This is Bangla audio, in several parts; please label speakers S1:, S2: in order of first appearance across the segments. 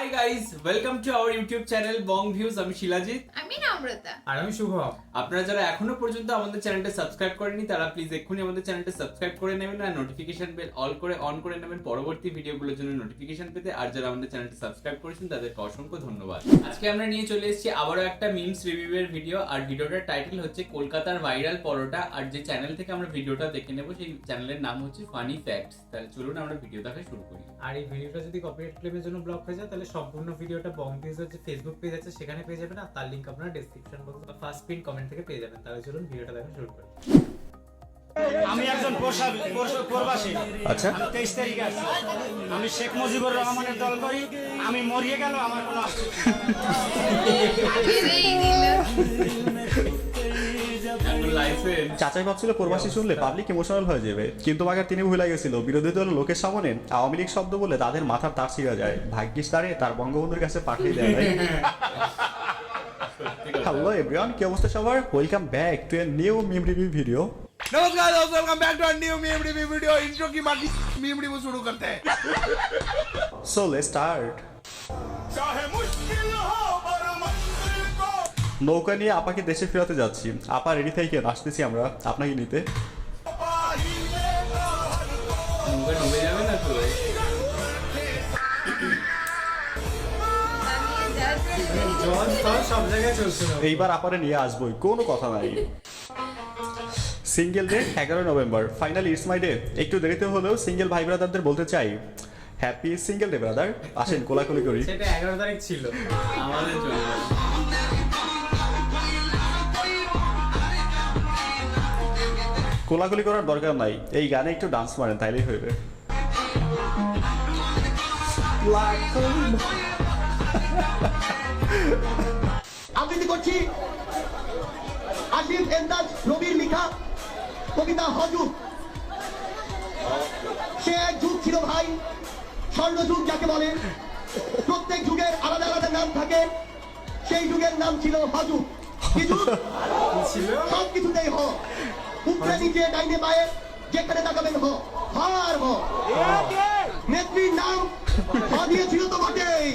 S1: Hi guys, welcome to our YouTube channel Bong Views. আমি শিলাজিৎ,
S2: আমি নম্রতা
S3: আর আমি শুভ।
S1: আপনারা যারা এখনো পর্যন্ত আমাদের চ্যানেলটা সাবস্ক্রাইব করেনি তারা প্লিজ এক্ষুনি আমাদের চ্যানেলটা সাবস্ক্রাইব করে নেবেন আর নোটিফিকেশন বেল অন করে নেবেন পরবর্তী ভিডিওগুলোর জন্য নোটিফিকেশন পেতে। আর যারা আমাদের চ্যানেলটা সাবস্ক্রাইব করেছেন তাদেরকে অসংখ্য ধন্যবাদ। আজকে আমরা নিয়ে চলে এসেছি আবারও একটা মিমস রিভিউয়ের ভিডিও। আর ভিডিওটার টাইটেল হচ্ছে কলকাতার ভাইরাল পরোটা। আর যে চ্যানেল থেকে আমরা ভিডিওটা দেখে নেব সেই চ্যানেলের নাম হচ্ছে ফানি ফ্যাক্টস। তাহলে চলুন আমরা ভিডিও দেখা শুরু করি।
S3: আর এই ভিডিওটা যদি কপিরাইট ক্লেমের জন্য ব্লক হয়ে যায় তাহলে সম্পূর্ণ ভিডিওটা বং ভিউজের যে ফেসবুক পেজ আছে সেখানে পেয়ে যাবেন, আর তার লিংক আপনারা ডেসক্রিপশন বক্স বা ফার্স্ট পিন কমেন্ট থেকে পেয়ে যাবেন। তাহলে চলুন ভিডিওটা দেখা শুরু করি।
S4: আমি একজন প্রবাসী।
S5: আচ্ছা,
S4: 23 তারিখে আসছি। আমি শেখ মুজিবুর রহমানের দল করি। আমি মরিয়ে গেল আমার কোনো
S5: চাচাই ভাবছিল প্রবাসী শুনলে পাবলিক ইমোশনাল হয়ে যাবে, কিন্তু মাগার তিনি ভুলে গেছিল বিরোধী দলের লোকের সামনে আওয়ামী লীগ শব্দ বলে তাদের মাথার তার ছিঁড়া যায়। ভাগ্যিস তারে তার বঙ্গবন্ধুর কাছে পাঠিয়ে দেয়। হ্যালো এভরিওয়ান, কি অবস্থা সবার? Welcome back to a new meme review video.
S6: नमस्कार दोस्तों, welcome back to a new meme review video. Intro की बाकी मीम रिव्यू शुरू करते हैं।
S5: So let's start.
S6: चाहे मुश्किल हो पर मंजिल को
S5: নৌকা নিয়ে আপাকে দেশে ফেরাতে যাচ্ছি। আপা রেডি থেকে আসতেছি আমরা আপনাকে নিতে।
S6: पाही लेगा हर को।
S1: নৌকা ডুবে যাবে না তো?
S3: জল স্থল সব জায়গায় চলছিল।
S5: এইবার আপারে নিয়ে আসবোই, কোনো কথা নাই। Single day 11 November, finally it's my day. একটু দেরিতে হলেও সিঙ্গেল ভাই ব্রাদারদের বলতে চাই হ্যাপি সিঙ্গেল ডে ব্রাদার। আসেন কোলাকুলি করি।
S3: সেটা 11 তারিখ ছিল
S1: আমাদের জন্য।
S5: কোলাকুলি করার দরকার নাই, এই গানে একটু ডান্স মারেন তাইলেই হইবে।
S7: আবৃত্তি করছি আসিফ এন্দাজ রবির লিখা কবিতা হজুব। সে এক যুগ ছিল ভাই, স্বর্ণযুগ যাকে বলে। প্রত্যেক যুগের আলাদা আলাদা নাম থাকে, সেই যুগের নাম ছিল হজুব। কি যুগ? সব কিছুতেই হ, উপরে নিচে ডাইনে বায়ে যেখানে তাকাবেন হ, হার হ। নেত্রীর নাম হ দিয়েছিল তো বটেই।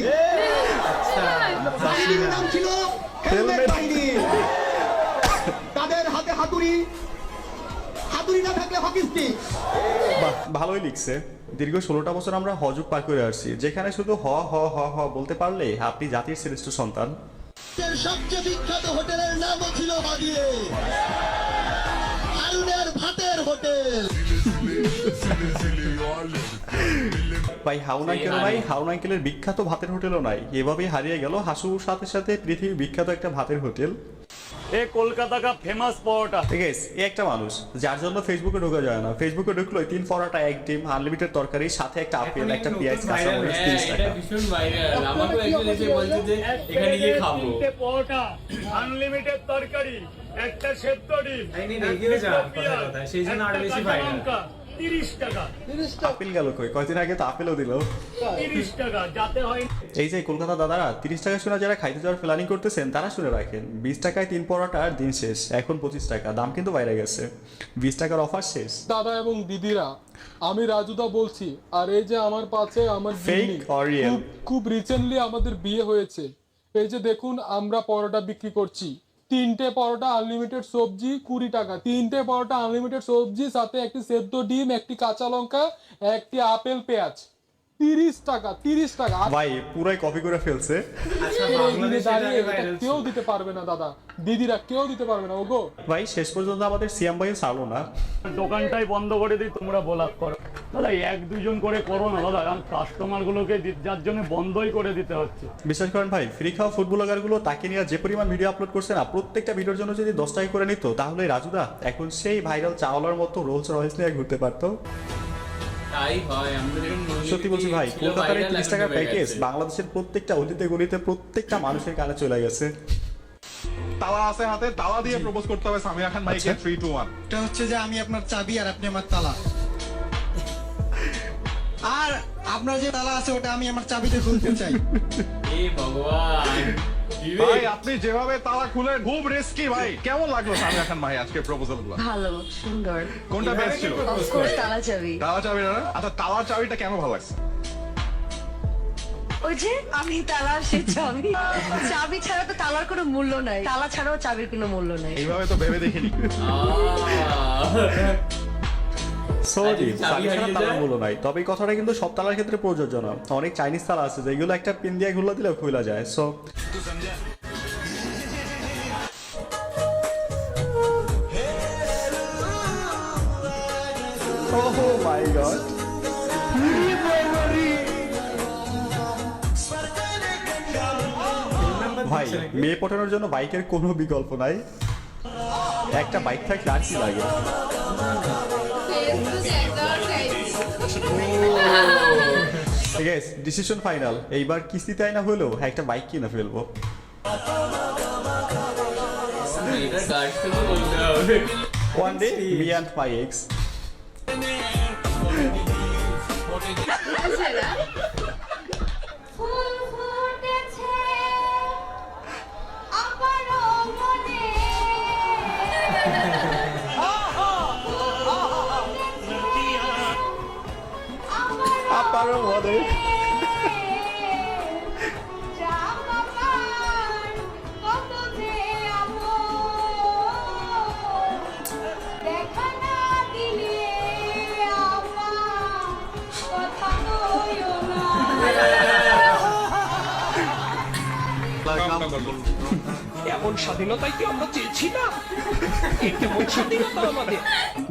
S7: বাহিনীর নাম ছিল হেলমেট বাহিনী। তাদের হাতে হাতুড়ি, হাতুড়ি না থাকলে হকি স্টিক।
S5: বাহ, ভালোই লিখছে। দীর্ঘ 16টা বছর আমরা হজুক পার করে আসছি, যেখানে শুধু হ হ হ হ বলতে পারলে আপনি জাতির শ্রেষ্ঠ সন্তান।
S7: সবচেয়ে বিখ্যাত হোটেলের নামও ছিল হাদিয়ে, হারুনের ভাতের হোটেল।
S5: ভাই হাউন আঙ্কেলও নাই, হাউন আঙ্কেলের বিখ্যাত ভাতের হোটেলও নাই। এভাবেই হারিয়ে গেল হাসুর সাথে সাথে পৃথিবীর বিখ্যাত একটা ভাতের হোটেল।
S4: এ কলকাতা কা ফেমাস পরোটা।
S5: ঠিক আছে, এই একটা মানুষ যার জন্য ফেসবুকে ঢোকা যায় না। ফেসবুকে ঢুকলোই 3 পরোটা, 1 ডিম, আনলিমিটেড তরকারি, সাথে একটা আপেল, একটা পেঁয়াজ, কাঁচামরিচ, 30
S1: এটা
S5: টাকা।
S1: ভীষণ ভাইরাল। আমাকেও একজন এসে বলছে যে এখানে গিয়ে খাবো।
S4: পরোটা, আনলিমিটেড তরকারি, একটা সেদ্ধ ডিম,
S3: এই নিয়ে এগিয়ে যাওয়ার কথা, সেই জন্য আরো বেশি ভাইরাল।
S4: 30 টাকা।
S5: আপেল গেল কই? কয়দিন আগে তো আপেলও দিল।
S4: 30 টাকা যাতে হয়।
S5: এই যে কলকাতা দাদারা 30 টাকা শুনে যারা খাইতে যাওয়ার প্ল্যানিং করতেছেন তারা শুনে রাখেন, 20 টাকায় 3 পরোটা আর দিন শেষ। এখন 25 টাকা, দাম কিন্তু বাইরে গেছে। 20 টাকার অফার শেষ।
S8: দাদা এবং দিদিরা, আমি রাজুদা বলছি। আর এই যে আমার পাশে আমার
S5: Fake
S8: গিন্নি,
S5: or real?
S8: খুব রিসেন্টলি আমাদের বিয়ে হয়েছে। এই যে দেখুন, আমরা পরোটা বিক্রি করছি। 3টে পরোটা আনলিমিটেড সবজি 20 টাকা। 3টে পরোটা আনলিমিটেড সবজি, সাথে একটি সেদ্ধ ডিম, একটি কাঁচা লঙ্কা, একটি আপেল, পেঁয়াজ। 30 টাকা, 30 টাকা।
S5: ভাই পুরাই কপি করে ফেলছে।
S3: আচ্ছা,
S8: এই দিনে
S3: বাংলাদেশে
S8: দাঁড়িয়ে
S3: এটা
S8: এটা
S3: viral
S8: কেউ
S3: ছিল।
S8: দিতে পারবে না দাদা, দিদিরা কেউ দিতে পারবে না। ওগো
S5: ভাই শেষ পর্যন্ত আমাদের সিএম ভাইও ছাড়লো না।
S4: দোকানটাই বন্ধ করে দিই, তোমরা ব্লক করো। দাদা 1-2 জন করে করো না দাদা, কারণ কাস্টমার গুলোকে যার জন্য বন্ধই করে দিতে হচ্ছে।
S5: বিশ্বাস করেন ভাই, ফ্রি খাওয়া ফুড ব্লগার গুলো তাকে নিয়ে যে পরিমাণ ভিডিও আপলোড করছে না, প্রত্যেকটা ভিডিওর জন্য যদি 10 টাকা করে নিত তাহলে রাজুদা এখন সেই ভাইরাল চাওয়ালার মতো রোলস রয়েস নিয়ে ঘুরতে পারতো।
S1: তাই হয়। আমাদের এখানে
S5: সত্যি বলছি ভাই,
S1: ছিল
S5: কলকাতার এই
S1: viral,
S5: 30
S1: এখন
S5: টাকার
S1: ডুবে
S5: প্যাকেজ
S1: গেছে।
S5: বাংলাদেশের প্রত্যেকটা অলিতে গলিতে প্রত্যেকটা মানুষের কানে চলে গেছে।
S6: তালা আছে হাতে, তালা দিয়ে প্রপোজ করতে হবে সামিয়া খান ভাইকে। 3 2 1।
S7: এটা হচ্ছে যে আমি আপনার চাবি আর আপনি আমার তালা। আর আপনার যে তালা আছে ওটা আমি আমার চাবিতে খুলতে চাই।
S1: এ ভগবান,
S6: ভাই আপনি যেভাবে তালা খুলে খুব রিস্কি ভাই। কেমন লাগলো সামিয়া খান ভাই আজকে প্রপোজাল গুলো?
S9: ভালো, সুন্দর।
S6: কোনটা বেস্ট ছিল?
S9: অফকোর্স তালা চাবি।
S6: তালা চাবি না? আচ্ছা, তালা চাবিটা কেন ভালো লাগছে?
S2: ওই যে আমি তালা সে চাবি, চাবি ছাড়া তো তালার কোনো মূল্য নাই, তালা ছাড়াও চাবির কোনো মূল্য নাই।
S6: এইভাবে তো ভেবে দেখিনি।
S5: সরি,
S1: চাবি
S5: চাবি ছাড়া
S1: হারিয়ে
S5: তালার
S1: যায়?
S5: মূল্য নাই। তবে এই কথাটা কিন্তু সব তালার ক্ষেত্রে প্রযোজ্য না। অনেক চাইনিজ তালা আছে যেগুলো একটা পিন দিয়ে খুলে দিলে খুলে যায়। সো ওহ মাই গড, ভাই মেয়ে পটানোর জন্য বাইকের কোনো বিকল্প নাই। একটা বাইক থাকলে আর কি লাগে। ঠিক আছে, ডিসিশন ফাইনাল। এইবার কিস্তিতে আইনা হলেও একটা বাইক কিনে ফেলবো।
S1: এটা কাজ থেকে বলতে হবে।
S5: One day, me and my ex.
S9: ফুল ফুটেছে আমারও মনে,
S5: আমারও মনে।
S9: জামাকার কত যে আমোদ, দেখা না দিলে আমার কথা কইও না।
S10: এমন স্বাধীনতাই কি আমরা চেয়েছিলাম? এমন স্বাধীনতা আমাদের।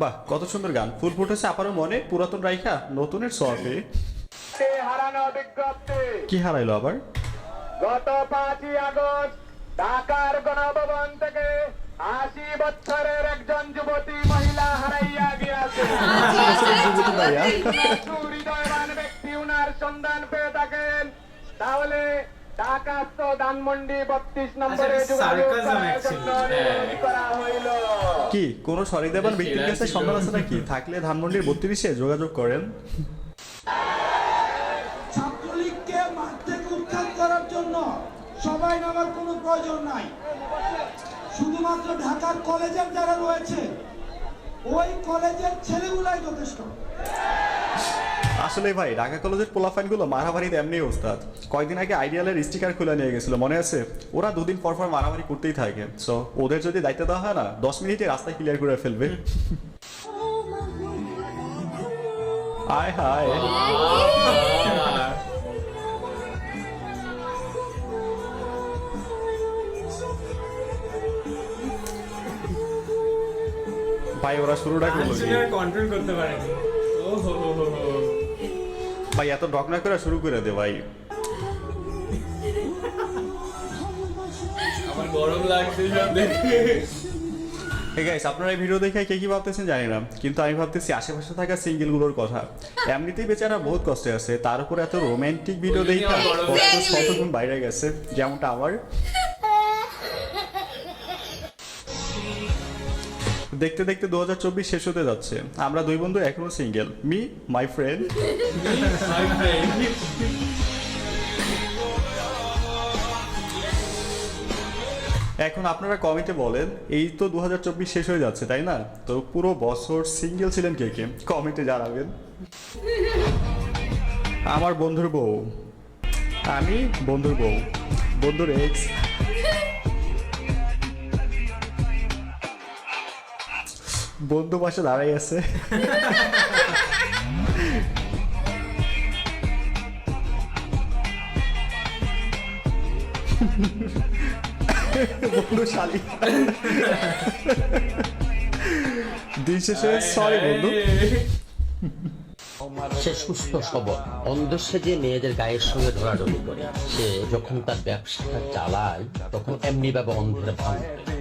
S5: বাহ, কত সুন্দর গান। ফুল ফুটেছে আপারও মনে, পুরাতন রাইখা নতুনের সোয়াপে।
S10: হারানো বিজ্ঞপ্তি
S5: কি হারাইলো আবার?
S10: গত 5ই আগস্ট ঢাকার গণভবন থেকে 80 বছরের একজন যুবতী মহিলা হারাইয়া গিয়াছে।
S5: যুবতী ভাইয়া।
S10: হৃদয়বান ব্যক্তি উনার সন্ধান পেয়ে থাকেন তাহলে ঢাকাস্থ ধানমন্ডি 32 নম্বরে
S3: আচ্ছা,
S10: যোগাযোগ
S3: sarcasm
S10: করার
S3: actually।
S10: জন্য অনুরোধ করা হইল।
S5: কি কোনো সরিদেবান ব্যক্তির কাছে সন্ধান আছে নাকি? থাকলে ধানমন্ডির 32-এ যোগাযোগ করেন।
S11: ছাত্রলীগকে মাঠ থেকে উৎখাত করার জন্য সবাই নামার কোনো প্রয়োজন নাই। শুধুমাত্র ঢাকার কলেজের যারা রয়েছে ওই কলেজের ছেলেগুলাই যথেষ্ট।
S5: আসলে ভাই ঢাকা কলেজের পোলাফাইনগুলো মারামারিতে এমনি ওস্তাদ। কয়েকদিন আগে আইডিয়ালের স্টিকার খুলে নিয়ে গেছিল, মনে আছে? ওরা দুদিন পর পর মারামারি করতেই থাকে। সো ওদের যদি দায়িত্ব দেওয়া হয় না, 10 মিনিটে রাস্তা ক্লিয়ার করে ফেলবে। আয় হায়, ভাই ওরা শুরুটা করলো কি?
S3: কন্ট্রোল করতে পারেনি। ও হো হো হো হো।
S5: ভাই এত ডক না করে শুরু করে দে ভাই।
S1: আমার গরম লাগছে সব দেখে।
S5: Hey guys, আপনারা এই ভিডিও দেখে কে কি ভাবতেছেন জানি না, কিন্তু আমি ভাবতেছি আশেপাশে থাকা সিঙ্গেলগুলোর কথা। এমনিতেই বেচারা বহুত কষ্টে আছে, তার উপর এত রোমান্টিক ভিডিও দেখে কষ্ট শতগুণ বাইরে গেছে, যেমনটা আমার। দেখতে দেখতে 2024 শেষ হতে যাচ্ছে, আমরা দুই বন্ধু এখনো সিঙ্গেল। Me my friend. এখন আপনারা কমেন্টে বলেন, এই তো 2024 শেষ হয়ে যাচ্ছে তাই না? তো পুরো বছর সিঙ্গেল ছিলেন কে কে? কমেন্টে জানাবেন। আমার বন্ধুর বউ, আমি বন্ধুর বউ, বন্ধুর এক্স। বন্ধু পাশে দাঁড়াই আছে। বন্ধু শালি। দিন শেষে সরি বন্ধু।
S12: সে সুস্থ সবল, অন্ধ সেজে মেয়েদের গায়ের সঙ্গে ধরাধরি করে। সে যখন তার ব্যবসাটা চালায় তখন এমনি ভাবে অন্ধের ভান করে।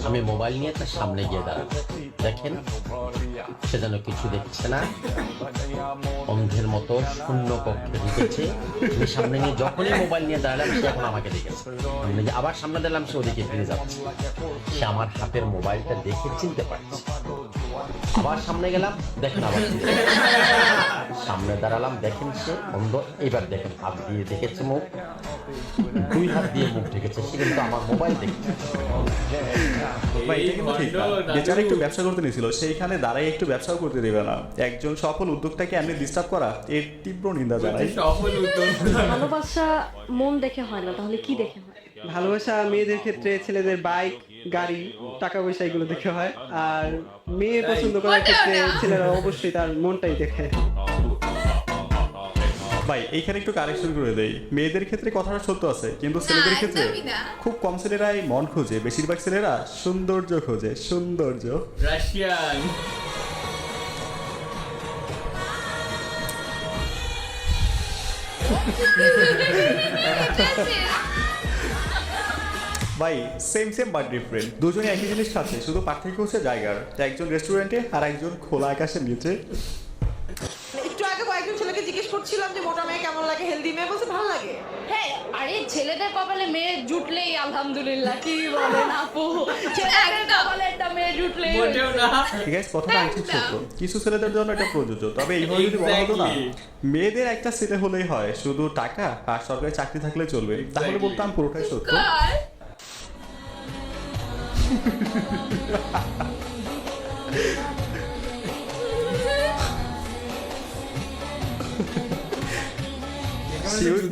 S12: আমি মোবাইল নিয়ে তার সামনে গিয়ে দাঁড়াই, দেখেন সে যেন কিছু দেখছে না, অন্ধের মতো শূন্য কক্ষে ঢুকেছে। আমি সামনে নিয়ে যখনই মোবাইল নিয়ে দাঁড়ালাম সে এখন আমাকে দেখেছে, সামনে গিয়ে আবার সামনে দাঁড়ালাম সে ওদিকে ফিরে যাচ্ছে। সে আমার হাতের মোবাইলটা দেখে চিনতে পারছে। আবার সামনে গেলাম, দেখেন আবার ফিরে। সামনে দাঁড়ালাম, দেখেন সে অন্ধ। এবার দেখেন হাত দিয়ে দেখেছে মুখ, 2 হাত দিয়ে মুখ ঢেকেছে, সে কিন্তু আমার মোবাইল দেখছে।
S5: ভাই এটা কিন্তু ঠিক না। বেচারা একটু ব্যবসা করতে নিয়েছিল, সেইখানে দাঁড়াই একটু ব্যবসাও করতে দেবে না। একজন সফল উদ্যোক্তাকে এমনি ডিস্টার্ব করা এর তীব্র নিন্দা জানাই।
S1: সফল উদ্যোক্তা
S2: ভালোবাসা মন দেখে হয় না, তাহলে কি দেখে হয়?
S13: ভালোবাসা মেয়েদের ক্ষেত্রে ছেলেদের বাইক, গাড়ি, টাকা পয়সা এগুলো দেখে হয়, আর মেয়ে পছন্দ করার ক্ষেত্রে ছেলেরা অবশ্যই তার মনটাই দেখে।
S5: ভাই এইখানে একটু কারেকশন করে দেই, মেয়েদের ক্ষেত্রে কথাটা সত্য আছে, কিন্তু ছেলেদের ক্ষেত্রে খুব কম ছেলেরাই মন খোঁজে, বেশিরভাগ ছেলেরা সৌন্দর্য খোঁজে। সৌন্দর্য
S1: রাশিয়ান
S5: ভাই সেম বাট ডিফারেন্ট, দুজনে একই জিনিস খাচ্ছে, শুধু পার্থক্য হচ্ছে জায়গার। একজন রেস্টুরেন্টে আর একজন খোলা আকাশের নিচে।
S14: একটু আগে কয়েকজন ছেলেকে জিজ্ঞেস করছিলাম যে মোটা মেয়ে কেমন লাগে, হেলদি মেয়ে, বলছে ভালো লাগে।
S2: হ্যাঁ, আরে ছেলেদের কপালে মেয়ে জুটলেই আলহামদুলিল্লাহ, কি বলেন আপু? ছেলেদের কপালে একটা মেয়ে জুটলেই
S1: মোটেও না।
S5: গাইস কথাটা আংশিক সত্য, কিছু ছেলেদের জন্য এটা প্রযোজ্য, তবে এইভাবে যদি বলা হতো না মেয়েদের একটা ছেলে হলেই হয়, শুধু টাকা আর সরকারি চাকরি থাকলে চলবে, তাহলে বলতাম পুরোটাই সত্য।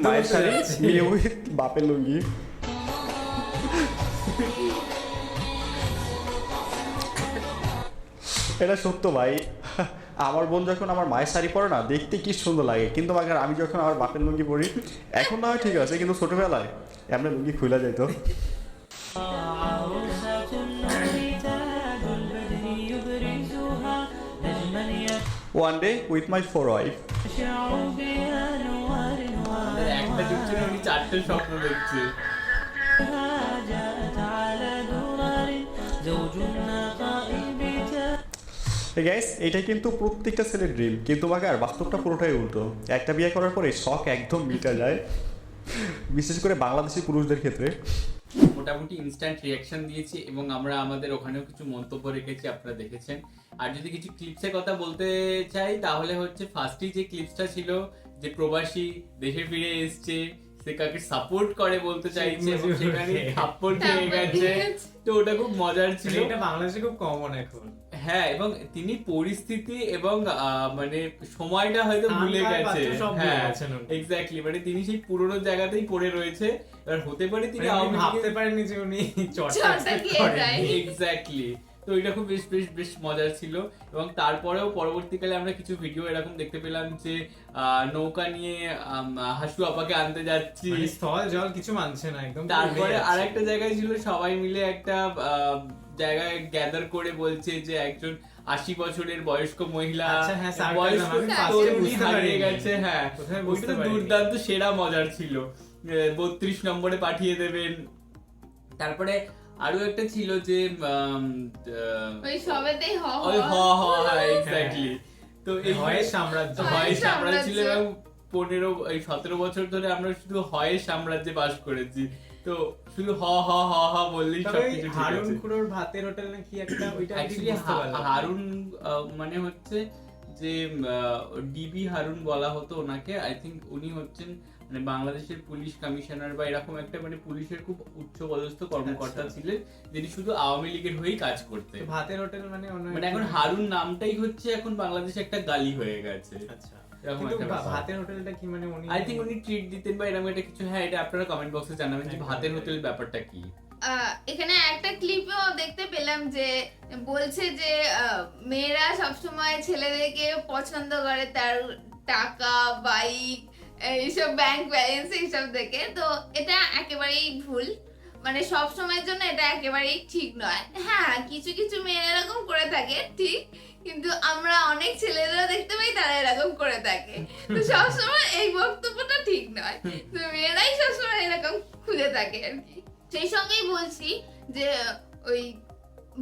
S5: মায়ের শাড়ি, মেয়ে উইথ বাপের লুঙ্গি। এটা সত্য ভাই, আমার বোন যখন আমার মায়ের শাড়ি পরে না, দেখতে কি সুন্দর লাগে, কিন্তু মাগার আমি যখন আমার বাপের লুঙ্গি পরি, এখন না হয় ঠিক আছে, কিন্তু ছোটবেলায় এমনি লুঙ্গি খুলে যেত। One day with my 4 wife.
S1: একটা যুগছে না, উনি 4টে স্বপ্ন দেখছে।
S5: Hey guys, এটা কিন্তু প্রত্যেকটা ছেলের ড্রিম, কিন্তু মাগার বাস্তবটা পুরোটাই উল্টো। একটা বিয়ে করার পরে শখ একদম মিটা যায়, বিশেষ করে বাংলাদেশি পুরুষদের ক্ষেত্রে।
S1: মোটামুটি ইনস্ট্যান্ট রিয়াকশন দিয়েছি এবং আমরা আমাদের ওখানেও কিছু মন্তব্য রেখেছি, আপনারা দেখেছেন। আর যদি কিছু ক্লিপসের কথা বলতে চাই, তাহলে হচ্ছে ফার্স্টই যে ক্লিপসটা ছিল, যে প্রবাসী দেশে ফিরে এসছে, সে কাকে সাপোর্ট করে বলতে চাইছে এবং সেখানে থাপ্পড় খেয়ে গেছে, তো ওটা খুব মজার ছিল।
S3: এটা বাংলাদেশে খুব কমন এখন।
S1: হ্যাঁ, এবং তিনি পরিস্থিতি এবং মানে সময়টা হয়তো ভুলে গেছে। হ্যাঁ এক্স্যাক্টলি, মানে তিনি সেই পুরোনো জায়গাতেই পড়ে রয়েছে। এবার হতে পারে তিনি
S3: ভাবতে পারেননি যে উনি
S1: এক্স্যাক্টলি। তো এটা খুব বেশ মজার ছিল। এবং তারপরেও পরবর্তীকালে আমরা কিছু ভিডিও এরকম দেখতে পেলাম যে নৌকা নিয়ে হাসু আপাকে আনতে যাচ্ছি,
S3: স্থল জল কিছু মানছে না একদম।
S1: তারপরে আরেকটা জায়গায় ছিল সবাই মিলে একটা জায়গায় গ্যাদার করে বলছে যে একজন 80 বছরের বয়স্ক মহিলা হারিয়ে গেছে। হ্যাঁ, ওইটা দুর্দান্ত সেরা মজার ছিল, 32 নম্বরে পাঠিয়ে দেবেন। তারপরে আরো একটা ছিল যে
S9: ওই সবেতেই
S1: এক্স্যাক্টলি। তো এই হয়ের সাম্রাজ্য ছিল এবং 17 বছর ধরে আমরা শুধু হয়ের সাম্রাজ্যে বাস করেছি। তো শুধু হ হ হ হ বললেই সবকিছু ঠিক আছে।
S3: হারুন খুড়োর ভাতের হোটেল নাকি একটা, ওইটা
S1: হারুন মানে হচ্ছে যে ডিবি হারুন বলা হতো ওনাকে। আই থিঙ্ক উনি হচ্ছেন মানে বাংলাদেশের পুলিশ কমিশনার বা এরকম একটা মানে পুলিশের খুব উচ্চ পদস্থ কর্মকর্তা ছিলেন, যিনি শুধু আওয়ামী লীগের হয়েই কাজ করতেন।
S3: ভাতের হোটেল মানে
S1: এখন হারুন নামটাই হচ্ছে এখন বাংলাদেশে একটা গালি হয়ে গেছে।
S3: আচ্ছা, ভাতের হোটেলটা কি মানে উনি
S1: আই থিঙ্ক উনি ট্রিট দিতেন বা এরকম একটা কিছু। হ্যাঁ, এটা আপনারা কমেন্ট বক্সে জানাবেন যে ভাতের হোটেল ব্যাপারটা কি।
S9: এখানে একটা ক্লিপেও দেখতে পেলাম যে বলছে যে মেয়েরা সবসময় ছেলেদেরকে পছন্দ করে তার টাকা, বাইক, এইসব ব্যাংক ব্যালেন্স এইসব দেখে। তো এটা একেবারেই ভুল, মানে সব সময়ের জন্য এটা একেবারেই ঠিক নয়। হ্যাঁ, কিছু কিছু মেয়েরা এরকম করে থাকে ঠিক, কিন্তু আমরা অনেক ছেলেরা দেখতে পাই তারা এরকম করে থাকে। তো সবসময় এই বক্তব্যটা ঠিক নয়, তো মেয়েরাই সবসময় এরকম খুঁজে থাকে আর কি। সেই সঙ্গেই বলছি যে ওই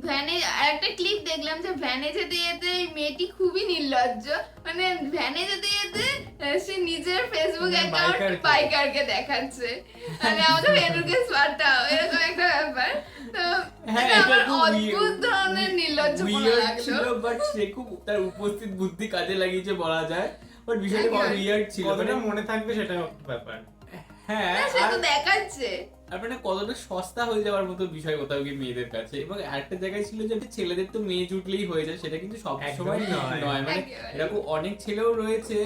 S9: ভ্যানে আর একটা ক্লিপ দেখলাম যে ভ্যানে যেতে যেতে এই মেয়েটি খুবই নির্লজ্জ, মানে ভ্যানে যেতে যেতে সে নিজের ফেসবুক অ্যাকাউন্ট বাইকারকে দেখাচ্ছে, মানে আমাদের ফেসবুকে স্পার্টা এরকম একটা ব্যাপার। তো আমার অদ্ভুত ধরনের নির্লজ্জপনা লাগলো,
S1: বাট সে খুব তার উপস্থিত বুদ্ধি কাজে লাগিয়েছে বলা যায়, বাট বিষয়টা বড় উইয়ার্ড ছিল,
S3: কতটা মনে থাকবে সেটা ব্যাপার।
S1: হ্যাঁ
S9: সে তো দেখাচ্ছে
S1: আর মানে কতটা সস্তা হয়ে যাওয়ার মতো বিষয় কোথাও গিয়ে মেয়েদের কাছে। এবং আরেকটা জায়গায় ছিল যে ছেলেদের তো মেয়ে জুটলেই হয়ে যায়, সেটা কিন্তু সব সময় নয়, মানে এরকম অনেক ছেলেও রয়েছে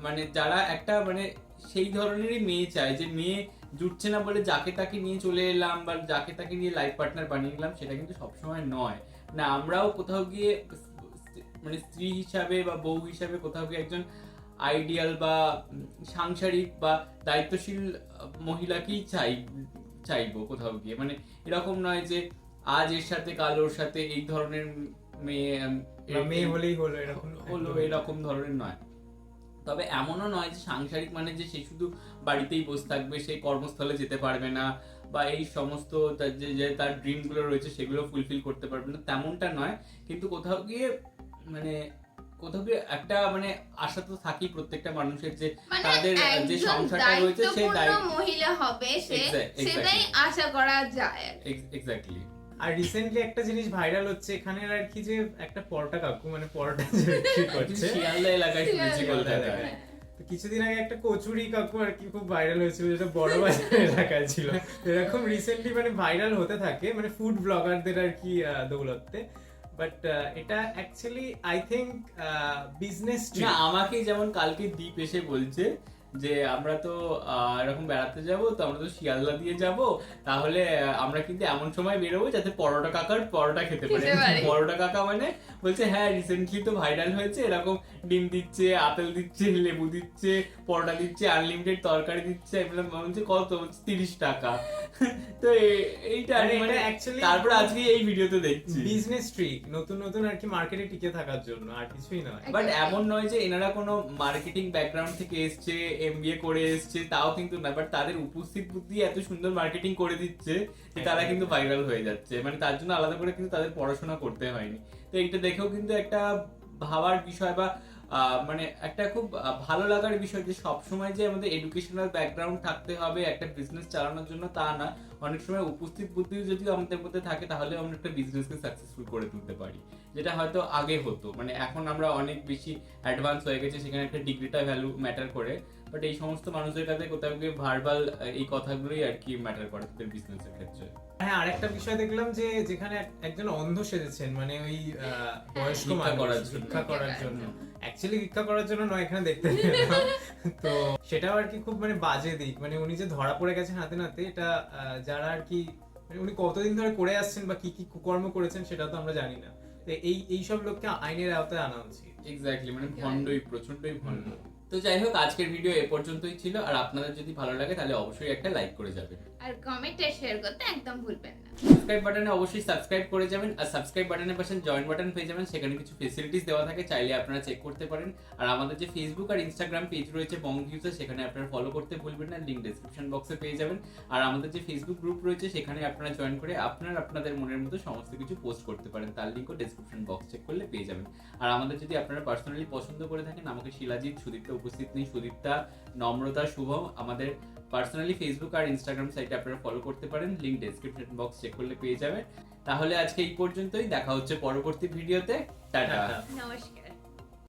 S1: মানে যারা একটা মানে সেই ধরনেরই মেয়ে চায়, যে মেয়ে জুটছে না বলে যাকে তাকে নিয়ে চলে এলাম বা যাকে তাকে নিয়ে লাইফ পার্টনার বানিয়ে নিলাম, সেটা কিন্তু সবসময় নয়। না আমরাও কোথাও গিয়ে মানে স্ত্রী হিসাবে বা বউ হিসাবে কোথাও গিয়ে একজন আইডিয়াল বা সাংসারিক বা দায়িত্বশীল মহিলাকেই চাইবো কোথাও গিয়ে, মানে এরকম নয় যে আজ এর সাথে কাল ওর সাথে এই ধরনের মেয়ে
S3: হলেই হলো এরকম
S1: এরকম ধরনের নয়। তবে এমনও নয় যে সাংসারিক মানে যে সে শুধু বাড়িতেই বসে থাকবে, সেই কর্মস্থলে যেতে পারবে না বা এই সমস্ত যে তার ড্রিম গুলো রয়েছে সেগুলো ফুলফিল করতে পারবে না, তেমনটা নয়। কিন্তু কোথাও গিয়ে মানে কোথাও গিয়ে একটা মানে আশা তো থাকেই প্রত্যেকটা মানুষের যে তাদের যে সংসারটা রয়েছে সে
S9: মহিলা হবে, সেটাই আশা করা যায়।
S1: এক্স্যাক্টলি।
S3: আর রিসেন্টলি একটা জিনিস ভাইরাল হচ্ছে এখানে আর কি, যে একটা পরোটা কাকু মানে পরোটা যে বিক্রি করছে
S1: শিয়ালদা এলাকায় শুনেছি কলকাতায়,
S3: তো কিছুদিন আগে একটা কচুরি কাকু আর কি খুব ভাইরাল হয়েছিল, যেটা বড় বাজার এলাকায় ছিল। এরকম রিসেন্টলি মানে ভাইরাল হতে থাকে মানে ফুড ব্লগারদের আর কি দৌলতে। বাট এটা অ্যাকচুয়ালি আই থিংক বিজনেস
S1: না। আমাকে যেমন কালকে দীপ এসে বলছে যে আমরা তো এরকম বেড়াতে যাব, তো আমরা তো শিয়ালদা দিয়ে যাব, তাহলে আমরা কিন্তু এমন সময় বেরোবো যাতে পরোটা কাকার পরোটা খেতে পারি। পরোটা কাকা মানে বলছে হ্যাঁ রিসেন্টলি তো ভাইরাল হয়েছে, এরকম ডিম দিচ্ছে, আপেল দিচ্ছে, লেবু দিচ্ছে, পরোটা দিচ্ছে, আনলিমিটেড তরকারি দিচ্ছে। আমি বলছি কত? 30 টাকা। তো এইটা মানে অ্যাকচুয়ালি তারপর আজকে এই ভিডিওতে দেখছি
S3: বিজনেস ট্রিক, নতুন নতুন আর কি মার্কেটে টিকে থাকার জন্য, আর কিছুই নয়।
S1: বাট এমন নয় যে এনারা কোনো মার্কেটিং ব্যাকগ্রাউন্ড থেকে এসছে, এমবিএ করে এসছে, তাও কিন্তু না। বাট তাদের উপস্থিত বুদ্ধি এত সুন্দর মার্কেটিং করে দিচ্ছে যে তারা কিন্তু ভাইরাল হয়ে যাচ্ছে, মানে তার জন্য আলাদা করে কিন্তু তাদের পড়াশোনা করতে হয়নি। তো এইটা দেখেও কিন্তু একটা ভাবার বিষয় বা মানে একটা খুব ভালো লাগার বিষয় যে সবসময় যে আমাদের এডুকেশনাল ব্যাকগ্রাউন্ড থাকতে হবে একটা বিজনেস চালানোর জন্য তা না। অনেক সময় উপস্থিত বুদ্ধি যদি আমাদের মধ্যে থাকে তাহলে আমরা একটা বিজনেসকে সাকসেসফুল করে তুলতে পারি, যেটা হয়তো আগে হতো। মানে এখন আমরা অনেক বেশি অ্যাডভান্স হয়ে গেছে, সেখানে একটা ডিগ্রিটা ভ্যালু ম্যাটার করে। বাট এই সমস্ত মানুষদের কাছে কোথাও গিয়ে ভার্বাল এই কথাগুলোই আর কি ম্যাটার করে তাদের বিজনেসের ক্ষেত্রে।
S3: হ্যাঁ, আরেকটা বিষয় দেখলাম যে যেখানে একজন অন্ধ সেজেছেন, মানে ওই বয়স্ক মানুষ ভিক্ষা করার জন্য। অ্যাকচুয়ালি ভিক্ষা করার জন্য নয়, এখানে দেখতে পেলাম। তো সেটাও আর কি খুব মানে বাজে দিক, মানে উনি যে ধরা পড়ে গেছেন হাতে নাতে, এটা যারা আর কি মানে উনি কতদিন ধরে করে আসছেন বা কি কি কুকর্ম করেছেন সেটা তো আমরা জানি না। তো এই সব লোককে আইনের আওতায় আনা উচিত।
S1: এক্স্যাক্টলি, মানে ভণ্ডই, প্রচন্ডই ভণ্ড। তো যাই হোক, আজকের ভিডিও এ পর্যন্তই ছিল। আর আপনাদের যদি ভালো লাগে তাহলে অবশ্যই একটা লাইক করে যাবেন
S9: আর কমেন্ট আর শেয়ার করতে একদম ভুলবেন না।
S1: সাবস্ক্রাইব বাটনে অবশ্যই সাবস্ক্রাইব করে যাবেন, আর সাবস্ক্রাইব বাটনের পাশে জয়েন বাটন পেয়ে যাবেন, সেখানে কিছু ফেসিলিটিস দেওয়া থাকে, চাইলে আপনারা চেক করতে পারেন। আর আমাদের যে ফেসবুক আর ইনস্টাগ্রাম পেজ রয়েছে বং ভিউজে, সেখানে আপনারা ফলো করতে ভুলবেন না, লিংক ডেসক্রিপশন বক্সে পেয়ে যাবেন। আর আমাদের যে ফেসবুক গ্রুপ রয়েছে সেখানে আপনারা জয়েন করে আপনাদের মনের মতো সমস্ত কিছু পোস্ট করতে পারেন, তার লিংকও ডেসক্রিপশন বক্স চেক করলে পেয়ে যাবেন। আর আমাদের যদি আপনারা পার্সোনালি পছন্দ করে থাকেন, আমাকে শিলাজিৎ, সুদীপ্তা উপস্থিত নেই, সুদীপ্তা, নম্রতা, শুভম, আমাদের পার্সোনালি ফেসবুক আর ইনস্টাগ্রাম সাইটে আপনারা ফলো করতে পারেন, লিংক ডেসক্রিপশন বক্স চেক করলে পেয়ে যাবেন। তাহলে আজকে এই পর্যন্তই, দেখা হচ্ছে পরবর্তী ভিডিওতে। টাটা,
S9: নমস্কার।